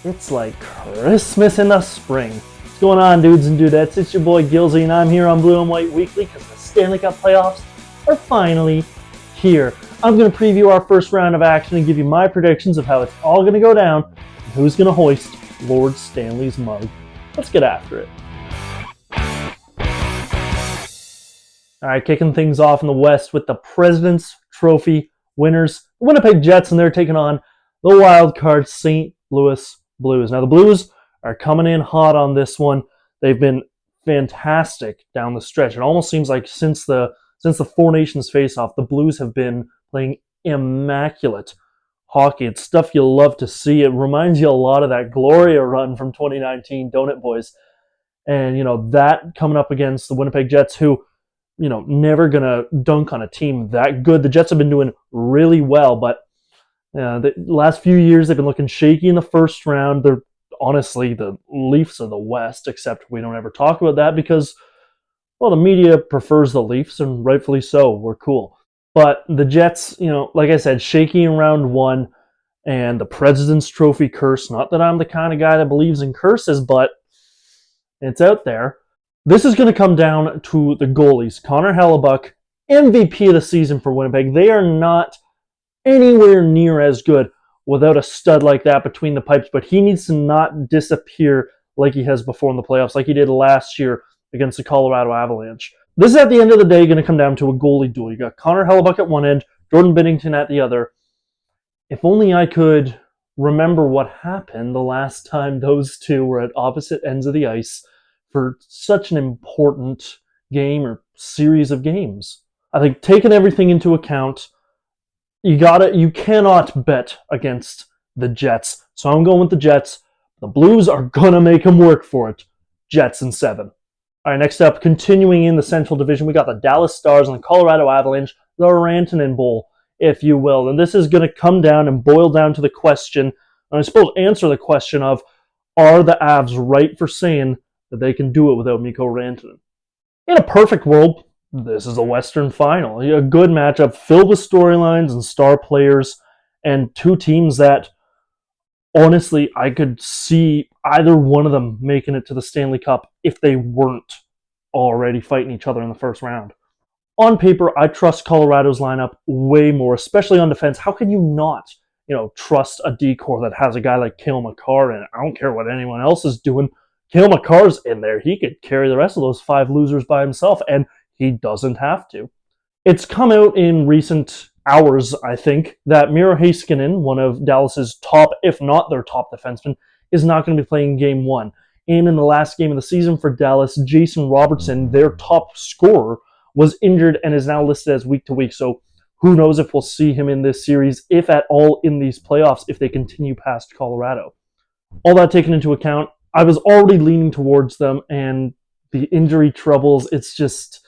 It's like Christmas in the spring. What's going on, dudes and dudettes? It's your boy Gillsy, and I'm here on Blue and White Weekly because the Stanley Cup Playoffs are finally here. I'm going to preview our first round of action and give you my predictions of how it's all going to go down and who's going to hoist Lord Stanley's mug. Let's get after it. Alright, kicking things off in the West with the President's Trophy winners, the Winnipeg Jets, and they're taking on the wild card St. Louis Blues. Now, the Blues are coming in hot on this one. They've been fantastic down the stretch. It almost seems like since the Four Nations face-off, the Blues have been playing immaculate hockey. It's stuff you love to see. It reminds you a lot of that Gloria run from 2019, don't it, boys? And, that coming up against the Winnipeg Jets, who, never going to dunk on a team that good. The Jets have been doing really well, but the last few years they've been looking shaky in the first round. They're honestly the Leafs of the West, except we don't ever talk about that because, well, the media prefers the Leafs, and rightfully so. We're cool. But the Jets, like I said, shaky in round one, and the President's Trophy curse. Not that I'm the kind of guy that believes in curses, but it's out there. This is going to come down to the goalies. Connor Hellebuyck, MVP of the season for Winnipeg. They are not anywhere near as good without a stud like that between the pipes, but he needs to not disappear like he has before in the playoffs, like he did last year against the Colorado Avalanche. This is, at the end of the day, going to come down to a goalie duel. You got Connor Hellebuyck at one end, Jordan Binnington at the other. If only I could remember what happened the last time those two were at opposite ends of the ice for such an important game or series of games. I think taking everything into account, you cannot bet against the Jets. So I'm going with the Jets. The Blues are going to make them work for it. Jets in 7. All right, next up, continuing in the Central Division, we got the Dallas Stars and the Colorado Avalanche, the Rantanen Bowl, if you will. And this is going to come down and boil down to the question, and I suppose answer the question of, are the Avs right for saying that they can do it without Mikko Rantanen? In a perfect world, this is a Western Final. A good matchup filled with storylines and star players, and two teams that, honestly, I could see either one of them making it to the Stanley Cup if they weren't already fighting each other in the first round. On paper, I trust Colorado's lineup way more, especially on defense. How can you not, trust a decor that has a guy like Cale Makar in it? I don't care what anyone else is doing. Cale Makar's in there. He could carry the rest of those 5 losers by himself, and he doesn't have to. It's come out in recent hours, I think, that Miro Heiskanen, one of Dallas's top, if not their top defenseman, is not going to be playing Game 1. And in the last game of the season for Dallas, Jason Robertson, their top scorer, was injured and is now listed as week to week. So who knows if we'll see him in this series, if at all in these playoffs, if they continue past Colorado. All that taken into account, I was already leaning towards them, and the injury troubles, it's just,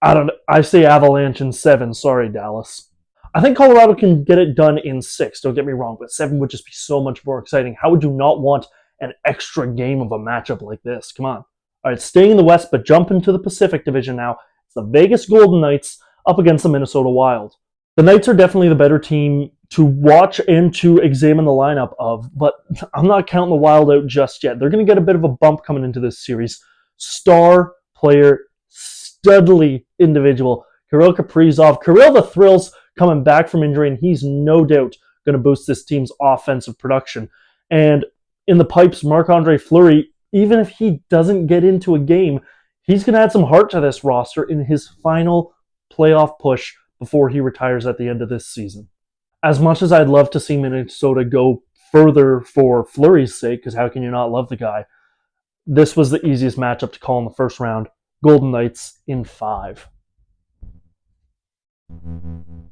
I say Avalanche in 7. Sorry, Dallas. I think Colorado can get it done in 6. Don't get me wrong, but 7 would just be so much more exciting. How would you not want an extra game of a matchup like this? Come on. All right, staying in the West, but jumping to the Pacific Division now. It's the Vegas Golden Knights up against the Minnesota Wild. The Knights are definitely the better team to watch and to examine the lineup of, but I'm not counting the Wild out just yet. They're going to get a bit of a bump coming into this series. Star player, studly individual, Kirill Kaprizov. Kirill the Thrills coming back from injury, and he's no doubt going to boost this team's offensive production. And in the pipes, Marc-Andre Fleury, even if he doesn't get into a game, he's going to add some heart to this roster in his final playoff push before he retires at the end of this season. As much as I'd love to see Minnesota go further for Fleury's sake, because how can you not love the guy, this was the easiest matchup to call in the first round. Golden Knights in 5. And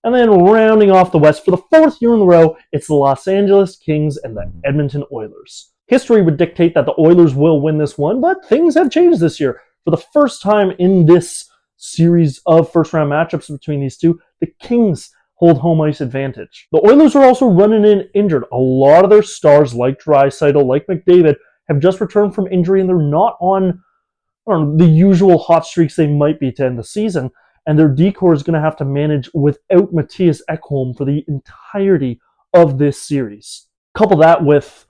then rounding off the West for the 4th year in a row, it's the Los Angeles Kings and the Edmonton Oilers. History would dictate that the Oilers will win this one, but things have changed this year. For the first time in this series of first-round matchups between these two, the Kings hold home ice advantage. The Oilers are also running in injured. A lot of their stars, like Draisaitl, like McDavid, have just returned from injury, and they're not on the usual hot streaks they might be to end the season. And their decor is going to have to manage without Matthias Ekholm for the entirety of this series. Couple that with,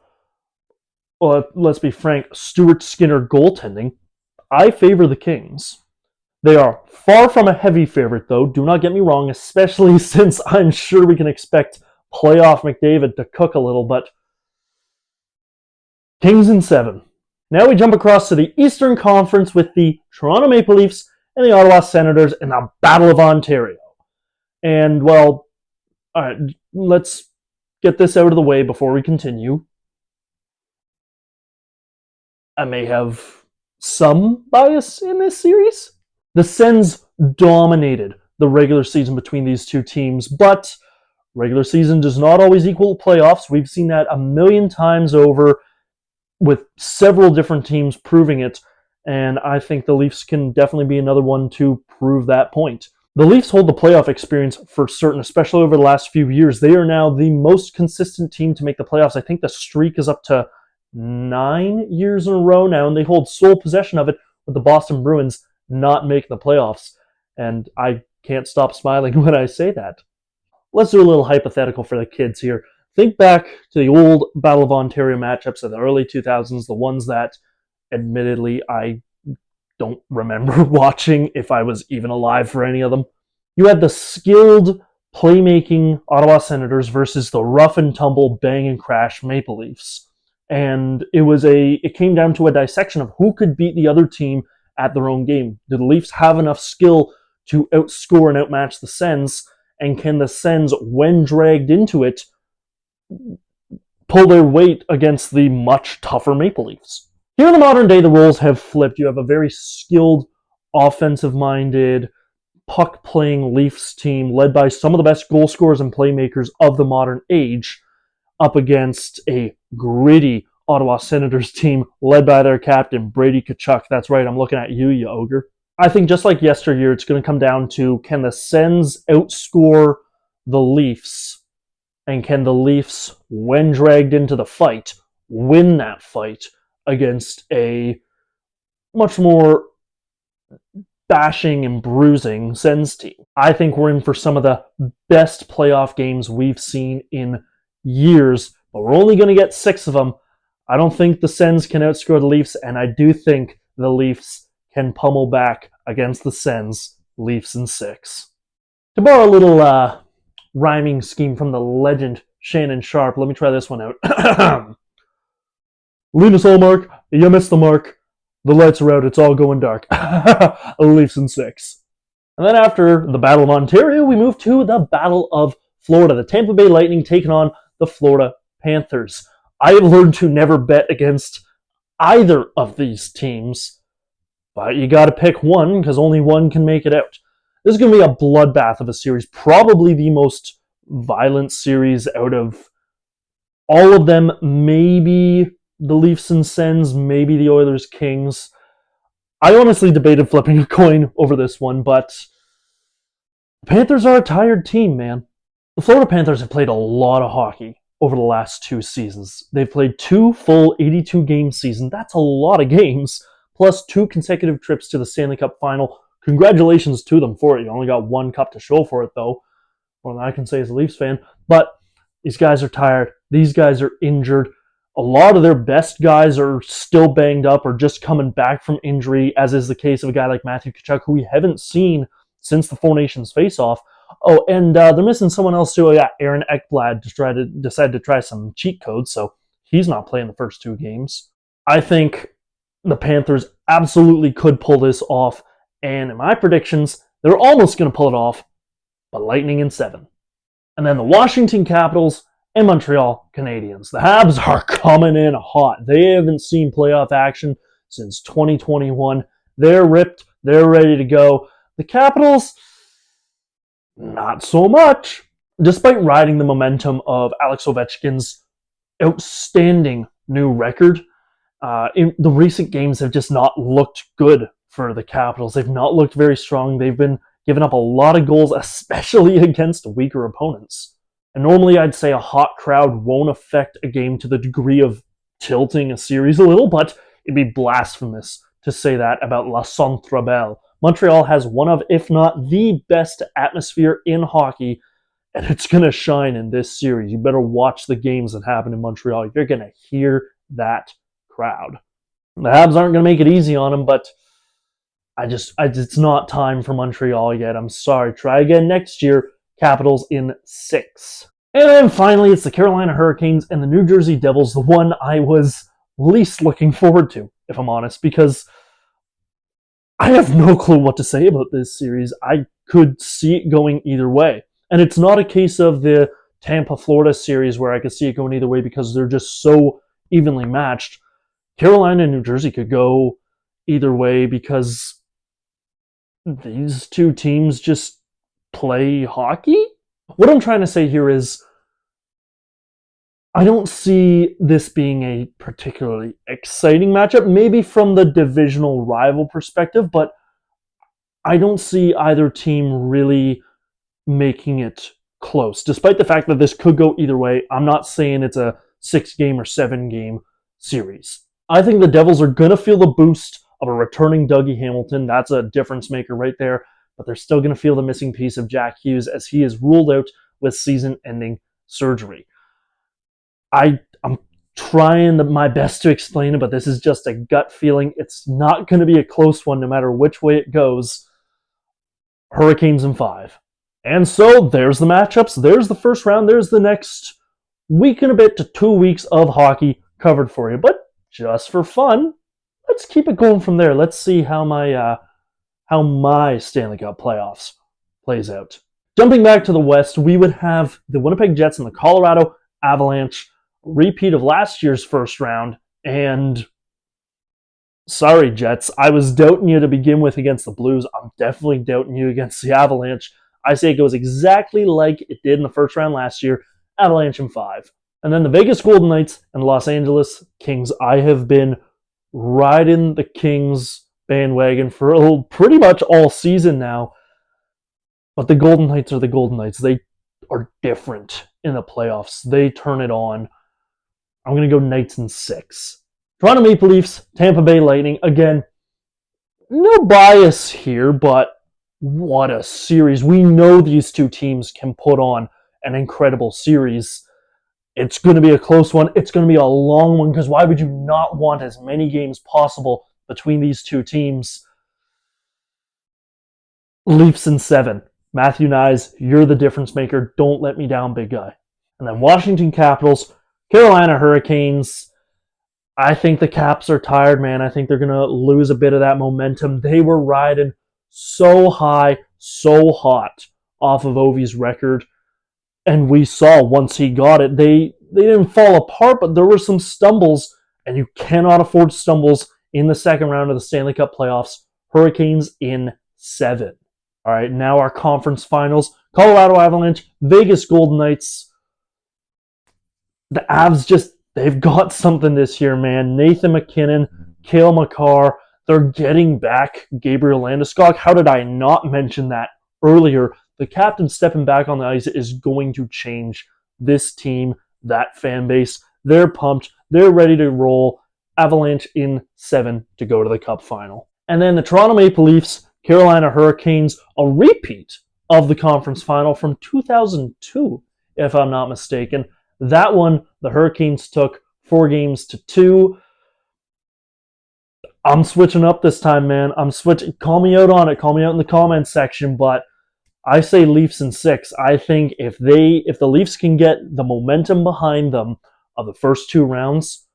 well, let's be frank, Stuart Skinner goaltending. I favor the Kings. They are far from a heavy favorite, though. Do not get me wrong, especially since I'm sure we can expect playoff McDavid to cook a little, but Kings in 7. Now we jump across to the Eastern Conference with the Toronto Maple Leafs and the Ottawa Senators in the Battle of Ontario. And, well, all right, let's get this out of the way before we continue. I may have some bias in this series. The Sens dominated the regular season between these two teams, but regular season does not always equal playoffs. We've seen that a million times over with several different teams proving it, and I think the Leafs can definitely be another one to prove that point. The Leafs hold the playoff experience for certain, especially over the last few years. They are now the most consistent team to make the playoffs. I think the streak is up to 9 years in a row now, and they hold sole possession of it with the Boston Bruins not making the playoffs. And I can't stop smiling when I say that. Let's do a little hypothetical for the kids here. Think back to the old Battle of Ontario matchups of the early 2000s, the ones that, admittedly, I don't remember watching if I was even alive for any of them. You had the skilled playmaking Ottawa Senators versus the rough and tumble bang and crash Maple Leafs. And it came down to a dissection of who could beat the other team at their own game. Do the Leafs have enough skill to outscore and outmatch the Sens? And can the Sens, when dragged into it, pull their weight against the much tougher Maple Leafs? Here in the modern day, the roles have flipped. You have a very skilled, offensive-minded, puck-playing Leafs team led by some of the best goal scorers and playmakers of the modern age up against a gritty Ottawa Senators team led by their captain, Brady Tkachuk. That's right, I'm looking at you, you ogre. I think just like yesteryear, it's going to come down to, can the Sens outscore the Leafs? And can the Leafs, when dragged into the fight, win that fight against a much more bashing and bruising Sens team? I think we're in for some of the best playoff games we've seen in years, but we're only going to get 6 of them. I don't think the Sens can outscore the Leafs, and I do think the Leafs can pummel back against the Sens. Leafs in 6. To borrow a little rhyming scheme from the legend Shannon Sharp, let me try this one out. Linus Ullmark, you missed the mark. The lights are out, it's all going dark. Leafs in 6. And then after the Battle of Ontario, we move to the Battle of Florida. The Tampa Bay Lightning taking on the Florida Panthers. I have learned to never bet against either of these teams, but you got to pick one because only one can make it out. This is going to be a bloodbath of a series, probably the most violent series out of all of them. Maybe the Leafs and Sens, maybe the Oilers Kings. I honestly debated flipping a coin over this one, but the Panthers are a tired team, man. The Florida Panthers have played a lot of hockey over the last 2 seasons. They've played 2 full 82-game seasons. That's a lot of games, plus 2 consecutive trips to the Stanley Cup final. Congratulations to them for it. You only got 1 cup to show for it, though. More than I can say as a Leafs fan. But these guys are tired. These guys are injured. A lot of their best guys are still banged up or just coming back from injury, as is the case of a guy like Matthew Tkachuk, who we haven't seen since the Four Nations face-off. Oh, and they're missing someone else too. Oh, yeah, Aaron Ekblad decided to try some cheat codes, so he's not playing the first 2 games. I think the Panthers absolutely could pull this off, and in my predictions, they're almost going to pull it off, but Lightning in 7. And then the Washington Capitals and Montreal Canadiens. The Habs are coming in hot. They haven't seen playoff action since 2021. They're ripped. They're ready to go. The Capitals, not so much. Despite riding the momentum of Alex Ovechkin's outstanding new record, in the recent games have just not looked good for the Capitals. They've not looked very strong. They've been giving up a lot of goals, especially against weaker opponents. And normally I'd say a hot crowd won't affect a game to the degree of tilting a series a little, but it'd be blasphemous to say that about La Centre Belle. Montreal has one of, if not the best atmosphere in hockey, and it's going to shine in this series. You better watch the games that happen in Montreal. You're going to hear that crowd. The Habs aren't going to make it easy on them, but it's not time for Montreal yet. I'm sorry. Try again next year. Capitals in 6. And then finally, it's the Carolina Hurricanes and the New Jersey Devils, the one I was least looking forward to, if I'm honest, because I have no clue what to say about this series. I could see it going either way. And it's not a case of the Tampa-Florida series where I could see it going either way because they're just so evenly matched. Carolina and New Jersey could go either way because these two teams just play hockey. What I'm trying to say here is I don't see this being a particularly exciting matchup, maybe from the divisional rival perspective, but I don't see either team really making it close. Despite the fact that this could go either way, I'm not saying it's a 6-game or 7-game series. I think the Devils are going to feel the boost of a returning Dougie Hamilton. That's a difference maker right there. But they're still going to feel the missing piece of Jack Hughes as he is ruled out with season-ending surgery. I'm trying my best to explain it, but this is just a gut feeling. It's not going to be a close one no matter which way it goes. Hurricanes in 5. And so there's the matchups. There's the first round. There's the next week and a bit to 2 weeks of hockey covered for you. But just for fun, let's keep it going from there. Let's see how my Stanley Cup playoffs plays out. Jumping back to the West, we would have the Winnipeg Jets and the Colorado Avalanche, repeat of last year's first round. And sorry, Jets, I was doubting you to begin with against the Blues. I'm definitely doubting you against the Avalanche. I say it goes exactly like it did in the first round last year, Avalanche in 5. And then the Vegas Golden Knights and Los Angeles Kings. I have been riding the Kings bandwagon for pretty much all season now. But the Golden Knights are the Golden Knights. They are different in the playoffs. They turn it on. I'm going to go Knights in 6. Toronto Maple Leafs, Tampa Bay Lightning. Again, no bias here, but what a series. We know these two teams can put on an incredible series. It's going to be a close one. It's going to be a long one because why would you not want as many games possible between these two teams? Leafs in 7. Matthew Nyes, you're the difference maker. Don't let me down, big guy. And then Washington Capitals, Carolina Hurricanes. I think the Caps are tired, man. I think they're going to lose a bit of that momentum. They were riding so high, so hot off of Ovi's record. And we saw once he got it, they didn't fall apart, but there were some stumbles, and you cannot afford stumbles in the second round of the Stanley Cup playoffs. Hurricanes in 7. All right, now our conference finals. Colorado Avalanche, Vegas Golden Knights. The Avs they've got something this year, man. Nathan McKinnon, Cale Makar, they're getting back Gabriel Landeskog. How did I not mention that earlier? The captain stepping back on the ice is going to change this team, that fan base. They're pumped. They're ready to roll. Avalanche in 7 to go to the Cup final. And then the Toronto Maple Leafs, Carolina Hurricanes, a repeat of the conference final from 2002, if I'm not mistaken. That one, the Hurricanes took 4-2. I'm switching up this time, man. I'm switching. Call me out on it. Call me out in the comments section, but I say Leafs in 6. I think if the Leafs can get the momentum behind them of the first 2 rounds,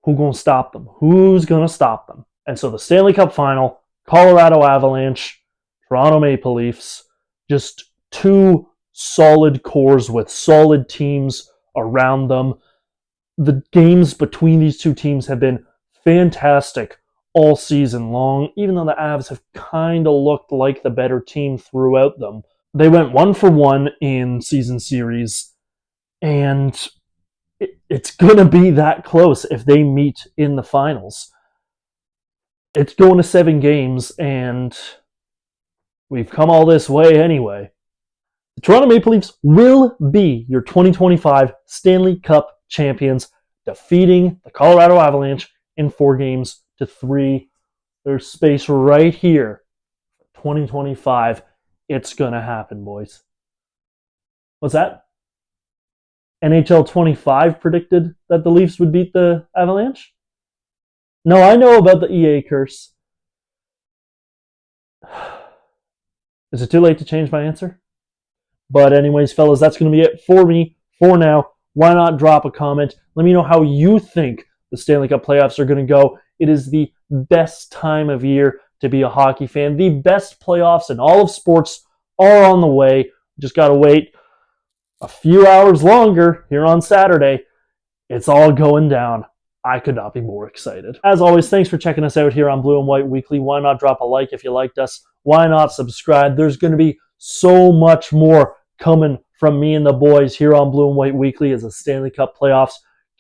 who's going to stop them? Who's going to stop them? And so the Stanley Cup final, Colorado Avalanche, Toronto Maple Leafs, just 2 solid cores with solid teams around them. The games between these 2 teams have been fantastic all season long, even though the Avs have kind of looked like the better team throughout them. They went 1-for-1 in season series, and it's going to be that close if they meet in the finals. It's going to 7 games, and we've come all this way anyway. The Toronto Maple Leafs will be your 2025 Stanley Cup champions, defeating the Colorado Avalanche in 4-3. There's space right here. 2025. It's going to happen, boys. What's that? NHL 25 predicted that the Leafs would beat the Avalanche? No, I know about the EA curse. Is it too late to change my answer? But anyways, fellas, that's going to be it for me for now. Why not drop a comment? Let me know how you think the Stanley Cup playoffs are going to go. It is the best time of year to be a hockey fan. The best playoffs in all of sports are on the way. Just got to wait a few hours longer here on Saturday. It's all going down. I could not be more excited. As always, thanks for checking us out here on Blue and White Weekly. Why not drop a like if you liked us? Why not subscribe? There's going to be so much more coming from me and the boys here on Blue and White Weekly as the Stanley Cup playoffs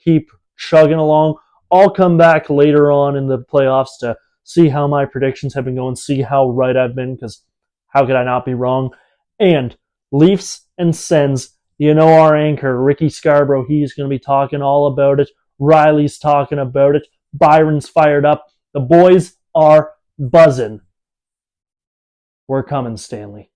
keep chugging along. I'll come back later on in the playoffs to see how my predictions have been going, see how right I've been, because how could I not be wrong? And Leafs and Sens, you know our anchor, Ricky Scarborough, he's going to be talking all about it. Riley's talking about it. Byron's fired up. The boys are buzzing. We're coming, Stanley.